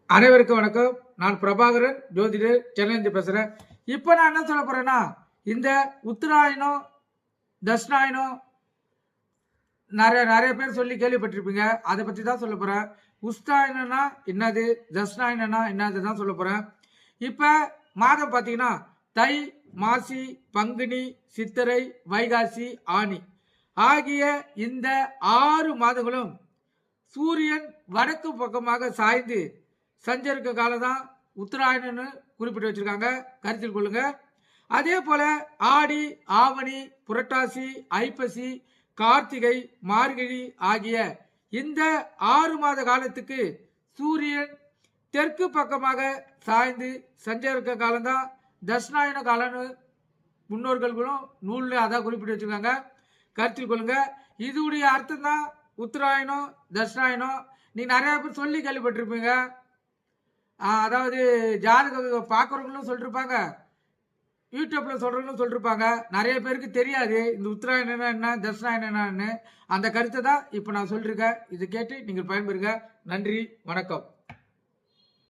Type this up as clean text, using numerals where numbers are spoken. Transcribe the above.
அனைவருக்கும் வணக்கம். நான் பிரபாகரன், ஜோதிடர், சென்னையிலிருந்து பேசுகிறேன். இப்போ நான் என்ன சொல்ல போகிறேன்னா, இந்த உத்தராயணம், தட்சிணாயனம் நிறைய நிறைய பேர் சொல்லி கேள்விப்பட்டிருப்பீங்க. அதை பற்றி தான் சொல்ல போகிறேன். உஸ்தாயனம்னா என்னது, தட்சிணாயனம்னா என்னது தான் சொல்ல போகிறேன். இப்போ மாதம் பார்த்தீங்கன்னா தை, மாசி, பங்குனி, சித்திரை, வைகாசி, ஆனி ஆகிய இந்த 6 மாதங்களும் சூரியன் வடக்கு பக்கமாக சாய்ந்து சஞ்சரிக்க காலம் தான் உத்தராயணம்னு குறிப்பிட்டு வச்சிருக்காங்க, கருத்தில் கொள்ளுங்க. அதே போல ஆடி, ஆவணி, புரட்டாசி, ஐப்பசி, கார்த்திகை, மார்கழி ஆகிய இந்த 6 மாத காலத்துக்கு சூரியன் தெற்கு பக்கமாக சாய்ந்து சஞ்சரிக்க காலம் தான் தட்சிணாயன காலம்னு முன்னோர்களும் நூலில் அதான் குறிப்பிட்டு வச்சிருக்காங்க, கருத்தில் கொள்ளுங்க. இதுடைய அர்த்தம் தான் உத்தராயணம், தட்சிணாயனம். நீ நிறைய பேர் சொல்லி கேள்விப்பட்டிருப்பீங்க. அதாவது ஜாதகம் பார்க்குறவங்களும் சொல்லிருப்பாங்க, யூடியூப்ல சொல்றவங்களும் சொல்லிருப்பாங்க. நிறைய பேருக்கு தெரியாது இந்த உத்தராயணம் என்ன, தட்சிணாயனம் என்னன்னு. அந்த கருத்தை தான் இப்போ நான் சொல்லியிருக்கேன். இதை கேட்டு நீங்கள் பயன்பெறுங்க. நன்றி, வணக்கம்.